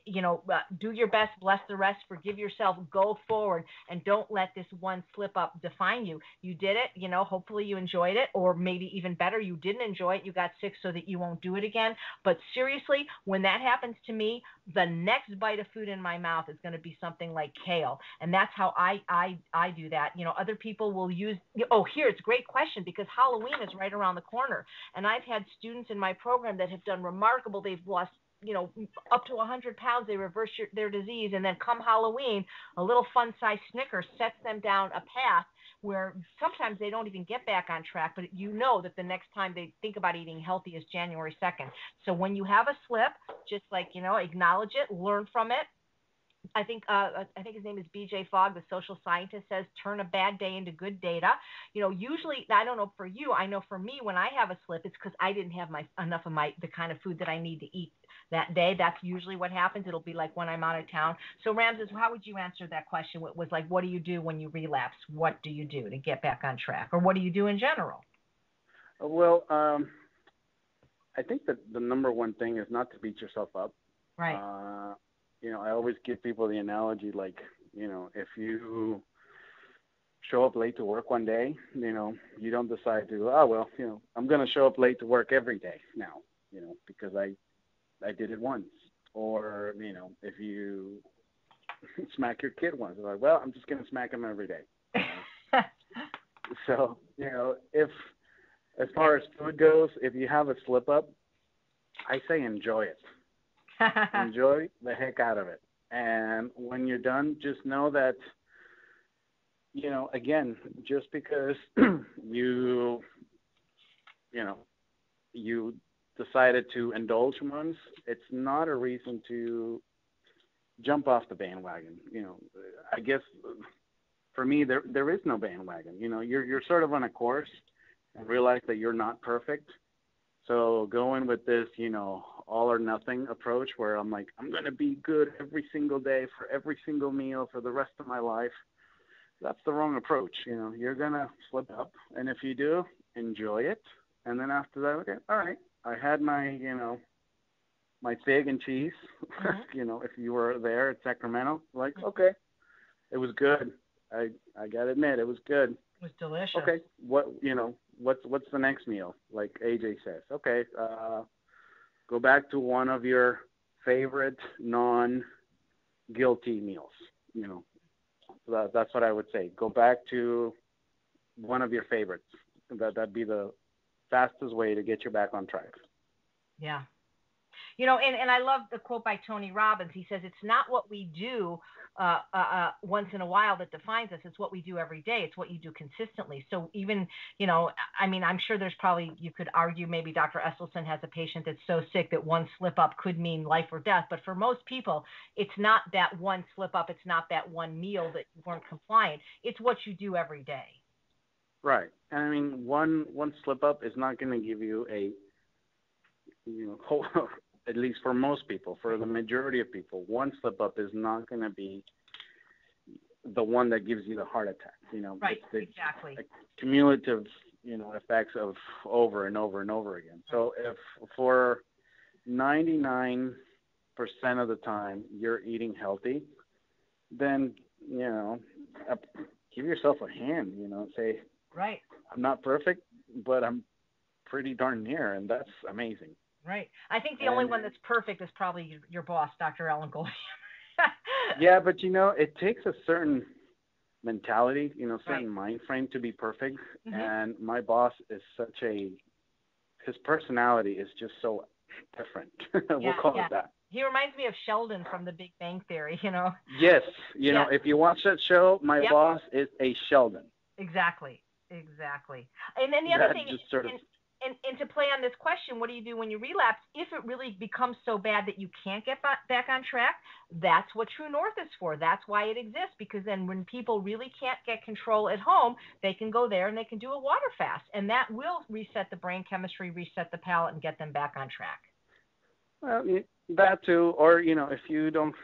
Do your best, bless the rest, forgive yourself, go forward, and don't let this one slip up define you. You did it, hopefully you enjoyed it, or maybe even better, you didn't enjoy it, you got sick so that you won't do it again. But seriously, when that happens to me, the next bite of food in my mouth is going to be something like kale. And that's how I do that. Other people will use, it's a great question, because Halloween is right around the corner. And I've had students in my program that have done remarkable. They've lost up to 100 pounds, they reverse their disease, and then come Halloween, a little fun-sized Snickers sets them down a path where sometimes they don't even get back on track, but that the next time they think about eating healthy is January 2nd. So when you have a slip, just acknowledge it, learn from it. I think his name is BJ Fogg, the social scientist, says turn a bad day into good data. Usually, I don't know for you, I know for me, when I have a slip, it's because I didn't have enough of the kind of food that I need to eat that day. That's usually what happens. It'll be like when I'm out of town. So Ramses, how would you answer that question? It was like, what do you do when you relapse? What do you do to get back on track? Or what do you do in general? Well, I think that the number one thing is not to beat yourself up. Right. I always give people the analogy, like, if you show up late to work one day, you don't decide to, I'm going to show up late to work every day now, because I did it once. Or, if you smack your kid once, like, well, I'm just going to smack him every day. So, if, as far as food goes, if you have a slip up, I say enjoy it. Enjoy the heck out of it. And when you're done, just know that, again, just because you decided to indulge once, it's not a reason to jump off the bandwagon. I guess for me, there is no bandwagon. You're sort of on a course and realize that you're not perfect. So going with this, all or nothing approach where I'm like, I'm going to be good every single day for every single meal for the rest of my life, that's the wrong approach. You're going to slip up. And if you do, enjoy it, and then after that, okay, all right, I had my, my fig and cheese. If you were there at Sacramento, like, okay, it was good. I gotta admit, it was good. It was delicious. Okay, what's the next meal? Like AJ says, okay, go back to one of your favorite non-guilty meals. That's what I would say. Go back to one of your favorites. That'd be the fastest way to get you back on track. Yeah. And I love the quote by Tony Robbins. He says, it's not what we do once in a while that defines us. It's what we do every day. It's what you do consistently. So even, I'm sure there's probably, you could argue maybe Dr. Esselstyn has a patient that's so sick that one slip up could mean life or death. But for most people, it's not that one slip up. It's not that one meal that you weren't compliant. It's what you do every day. Right. And one slip up is not going to give you a, whole, at least for most people, for the majority of people, one slip up is not going to be the one that gives you the heart attack. Right, it's exactly. Cumulative, effects of over and over and over again. So if for 99% of the time you're eating healthy, then, give yourself a hand, say, right, I'm not perfect, but I'm pretty darn near, and that's amazing. Right. I think the only one that's perfect is probably your boss, Dr. Ellen Goldie. Yeah, but it takes a certain mentality, certain mind frame to be perfect. Mm-hmm. And my boss is his personality is just so different. We'll call it that. He reminds me of Sheldon from The Big Bang Theory, Yes. If you watch that show, my boss is a Sheldon. Exactly. And then the other thing is, and to play on this question, what do you do when you relapse? If it really becomes so bad that you can't get back on track, that's what TrueNorth is for. That's why it exists, because then when people really can't get control at home, they can go there and they can do a water fast, and that will reset the brain chemistry, reset the palate, and get them back on track. Well, that too, or if you don't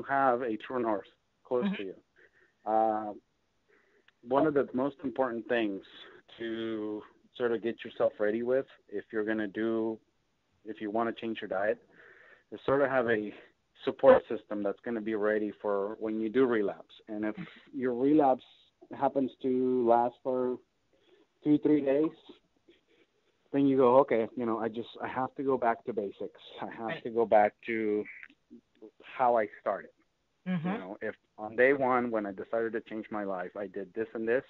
have a TrueNorth close to you, one of the most important things to sort of get yourself ready with, if you want to change your diet, is sort of have a support system that's going to be ready for when you do relapse. And if your relapse happens to last for 2-3 days, then you go, okay, I have to go back to basics. I have to go back to how I started. Mm-hmm. If on day one, when I decided to change my life, I did this and this,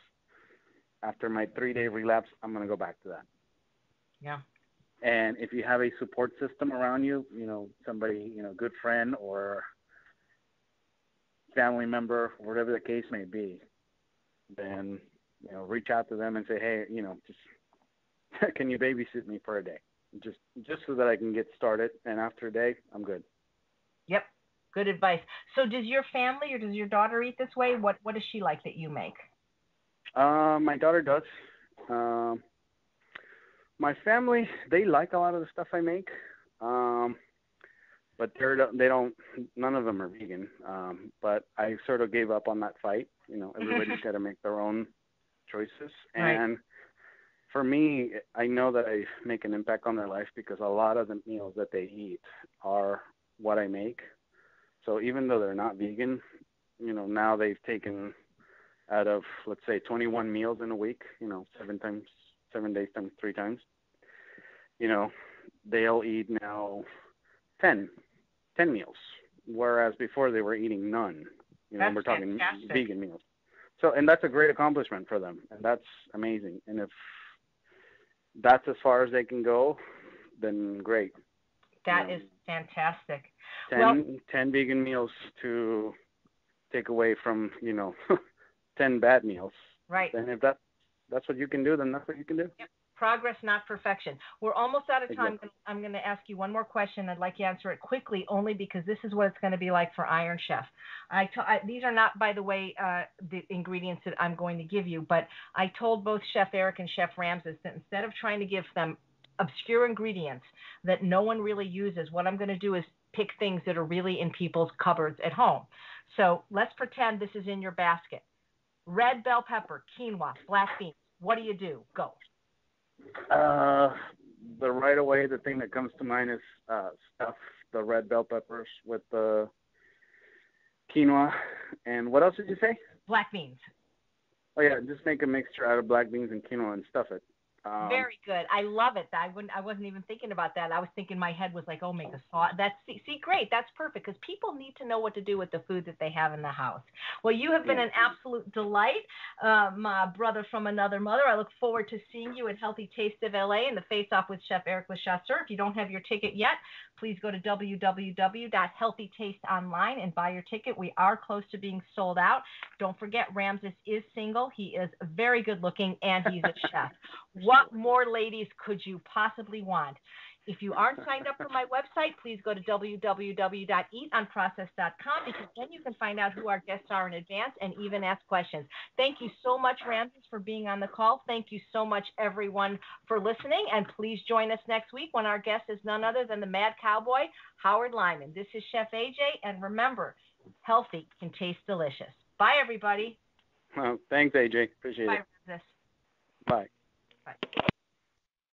after my 3-day relapse, I'm going to go back to that. Yeah. And if you have a support system around you, somebody, good friend or family member, whatever the case may be, then, reach out to them and say, hey, just can you babysit me for a day? Just so that I can get started. And after a day, I'm good. Yep. Good advice. So does your family or does your daughter eat this way? What does she like that you make? My daughter does. My family, they like a lot of the stuff I make, but none of them are vegan. But I sort of gave up on that fight. Everybody's got to make their own choices. And for me, I know that I make an impact on their life because a lot of the meals that they eat are what I make. So even though they're not vegan, now they've taken out of, let's say, 21 meals in a week, 7 days times 3 times, they'll eat now 10 meals, whereas before they were eating none. We're talking fantastic. Vegan meals. So, and that's a great accomplishment for them, and that's amazing. And if that's as far as they can go, then great. That is fantastic. 10 vegan meals to take away from, 10 bad meals. Right. And if that's what you can do, then that's what you can do. Yep. Progress, not perfection. We're almost out of time. Exactly. I'm going to ask you one more question. I'd like you to answer it quickly, only because this is what it's going to be like for Iron Chef. These are not, by the way, the ingredients that I'm going to give you, but I told both Chef Eric and Chef Ramses that instead of trying to give them obscure ingredients that no one really uses, what I'm going to do is pick things that are really in people's cupboards at home. So let's pretend this is in your basket. Red bell pepper, quinoa, black beans, What do you do? Go. The right away, the thing that comes to mind is stuff the red bell peppers with the quinoa. And what else did you say? Black beans. Oh yeah, just make a mixture out of black beans and quinoa and stuff it. Very good. I love it. I wasn't even thinking about that. I was thinking my head was like, oh, make a sauce. See, great. That's perfect because people need to know what to do with the food that they have in the house. Well, you have been an absolute delight, my brother from another mother. I look forward to seeing you at Healthy Taste of LA and the Face Off with Chef Eric Lachausseur. If you don't have your ticket yet, please go to www.healthytasteonline and buy your ticket. We are close to being sold out. Don't forget, Ramses is single. He is very good looking and he's a chef. What more ladies could you possibly want? If you aren't signed up for my website, please go to www.eatonprocess.com because then you can find out who our guests are in advance and even ask questions. Thank you so much, Ramses, for being on the call. Thank you so much, everyone, for listening. And please join us next week when our guest is none other than the Mad Cowboy, Howard Lyman. This is Chef AJ, and remember, healthy can taste delicious. Bye, everybody. Well, thanks, AJ. Appreciate it. Bye, Ramses. Bye. Bye.